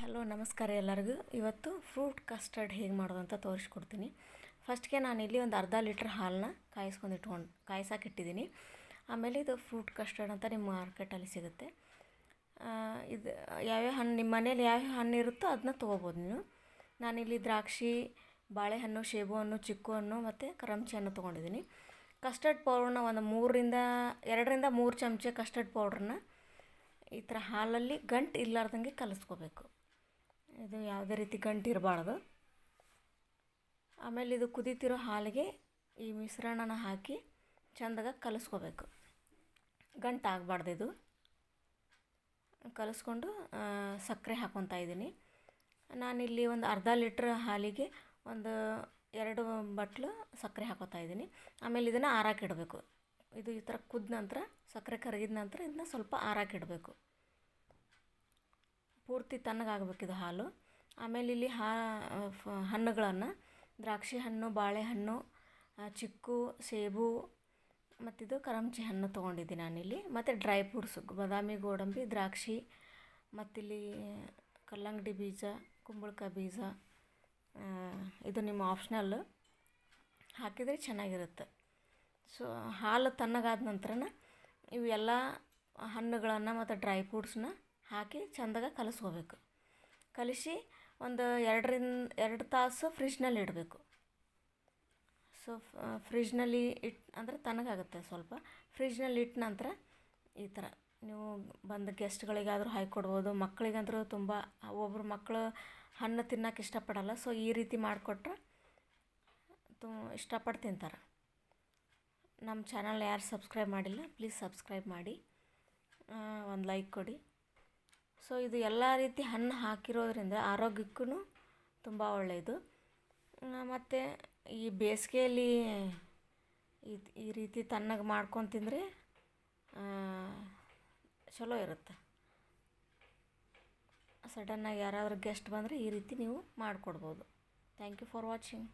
Hello ನಮಸ್ಕಾರ ಎಲ್ಲರಿಗೂ. ಇವತ್ತು ಫ್ರೂಟ್ ಕಸ್ಟರ್ಡ್ ಹೇಗೆ ಮಾಡೋದು ಅಂತ ತೋರಿಸ್ಕೊಡ್ತೀನಿ. ಫಸ್ಟ್ಗೆ ನಾನಿಲ್ಲಿ ಒಂದು ಅರ್ಧ ಲೀಟ್ರ್ ಹಾಲನ್ನ ಕಾಯಿಸಾಕಿಟ್ಟಿದ್ದೀನಿ. ಆಮೇಲೆ ಇದು ಫ್ರೂಟ್ ಕಸ್ಟರ್ಡ್ ಅಂತ ನಿಮ್ಮ ಮಾರ್ಕೆಟಲ್ಲಿ ಸಿಗುತ್ತೆ. ಇದು ಯಾವ್ಯಾವ ಹಣ್ಣು ನಿಮ್ಮ ಮನೇಲಿ ಯಾವ್ಯಾವ ಹಣ್ಣು ಇರುತ್ತೋ ಅದನ್ನ ತೊಗೋಬೋದು ನೀವು. ನಾನಿಲ್ಲಿ ದ್ರಾಕ್ಷಿ, ಬಾಳೆಹಣ್ಣು, ಸೇಬು ಹಣ್ಣು, ಚಿಕ್ಕು ಹಣ್ಣು ಮತ್ತು ಕರಂಚಿ ಹಣ್ಣು ತೊಗೊಂಡಿದ್ದೀನಿ. ಕಸ್ಟರ್ಡ್ ಪೌಡ್ರನ್ನ ಒಂದು 2ರಿಂದ 3 ಚಮಚ ಕಸ್ಟರ್ಡ್ ಪೌಡ್ರನ್ನ ಈ ಥರ ಹಾಲಲ್ಲಿ ಗಂಟು ಇರಲಾರ್ದಂಗೆ ಕಲಿಸ್ಕೋಬೇಕು. ಇದು ಯಾವುದೇ ರೀತಿ ಗಂಟು ಇರಬಾರ್ದು. ಆಮೇಲೆ ಇದು ಕುದೀತಿರೋ ಹಾಲಿಗೆ ಈ ಮಿಶ್ರಣನ ಹಾಕಿ ಚೆಂದಾಗಿ ಕಲಿಸ್ಕೋಬೇಕು. ಗಂಟು ಆಗಬಾರ್ದು. ಇದು ಕಲಿಸ್ಕೊಂಡು ಸಕ್ಕರೆ ಹಾಕ್ಕೊತಾ ಇದ್ದೀನಿ. ನಾನಿಲ್ಲಿ ಒಂದು ಅರ್ಧ ಲೀಟ್ರ್ ಹಾಲಿಗೆ ಒಂದು 2 ಬಟ್ಲು ಸಕ್ಕರೆ ಹಾಕ್ಕೊತಾ ಇದ್ದೀನಿ. ಆಮೇಲೆ ಇದನ್ನು ಆರಾಕಿಡಬೇಕು. ಇದು ಈ ಥರ ಕುದ್ದ ನಂತರ ಸಕ್ಕರೆ ಕರಗಿದ ನಂತರ ಇದನ್ನ ಸ್ವಲ್ಪ ಆರಾಕಿಡಬೇಕು. ಪೂರ್ತಿ ತಣ್ಣಗಾಗಬೇಕಿದು ಹಾಲು. ಆಮೇಲೆ ಇಲ್ಲಿ ಹಣ್ಣುಗಳನ್ನು ದ್ರಾಕ್ಷಿ ಹಣ್ಣು, ಬಾಳೆಹಣ್ಣು, ಚಿಕ್ಕು, ಸೇಬು ಮತ್ತಿದು ಕರಂಚಿ ಹಣ್ಣು ತೊಗೊಂಡಿದ್ದೀನಿ ನಾನಿಲ್ಲಿ. ಮತ್ತು ಡ್ರೈ ಫ್ರೂಟ್ಸು ಬಾದಾಮಿ, ಗೋಡಂಬಿ, ದ್ರಾಕ್ಷಿ ಮತ್ತಿಲ್ಲಿ ಕಲ್ಲಂಗಡಿ ಬೀಜ, ಕುಂಬಳಕಾಯಿ ಬೀಜ. ಇದು ನಿಮ್ಮ ಆಪ್ಷನಲ್ಲು, ಹಾಕಿದರೆ ಚೆನ್ನಾಗಿರುತ್ತೆ. ಸೊ ಹಾಲು ತಣ್ಣಗಾದ ನಂತರನ ಇವೆಲ್ಲ ಹಣ್ಣುಗಳನ್ನು ಮತ್ತು ಡ್ರೈ ಫ್ರೂಟ್ಸನ್ನ ಹಾಕಿ ಚೆಂದಾಗಿ ಕಲಿಸ್ಕೋಬೇಕು. ಕಲಿಸಿ ಒಂದು 2 ತಾಸು ಫ್ರಿಜ್ನಲ್ಲಿ ಇಡಬೇಕು. ಸೊ ಫ್ರಿಜ್ನಲ್ಲಿ ಅಂದರೆ ತಣ್ಣಗಾಗುತ್ತೆ ಸ್ವಲ್ಪ. ಫ್ರಿಜ್ನಲ್ಲಿ ಇಟ್ಟ ನಂತರ ಈ ಥರ ನೀವು ಬಂದ ಗೆಸ್ಟ್ಗಳಿಗಾದರೂ ಹಾಕ್ಕೊಡ್ಬೋದು. ಮಕ್ಕಳಿಗಂದ್ರೂ ತುಂಬ ಒಬ್ಬರು ಮಕ್ಕಳು ಹಣ್ಣು ತಿನ್ನೋಕೆ ಇಷ್ಟಪಡಲ್ಲ. ಸೊ ಈ ರೀತಿ ಮಾಡಿಕೊಟ್ರೆ ಇಷ್ಟಪಟ್ಟು ತಿಂತಾರೆ. ನಮ್ಮ ಚಾನಲ್ ಯಾರು ಸಬ್ಸ್ಕ್ರೈಬ್ ಮಾಡಿಲ್ಲ ಪ್ಲೀಸ್ ಸಬ್ಸ್ಕ್ರೈಬ್ ಮಾಡಿ, ಒಂದು ಲೈಕ್ ಕೊಡಿ. ಸೊ ಇದು ಎಲ್ಲ ರೀತಿ ಹಣ್ಣು ಹಾಕಿರೋದ್ರಿಂದ ಆರೋಗ್ಯಕ್ಕೂ ತುಂಬ ಒಳ್ಳೆಯದು. ಮತ್ತು ಈ ಬೇಸಿಗೆಯಲ್ಲಿ ಈ ರೀತಿ ತಣ್ಣಗೆ ಮಾಡ್ಕೊಂಡು ತಿಂದರೆ ಚಲೋ ಇರುತ್ತೆ. ಸಡನ್ನಾಗಿ ಯಾರಾದರೂ ಗೆಸ್ಟ್ ಬಂದರೆ ಈ ರೀತಿ ನೀವು ಮಾಡಿಕೊಡ್ಬೋದು. Thank you for watching.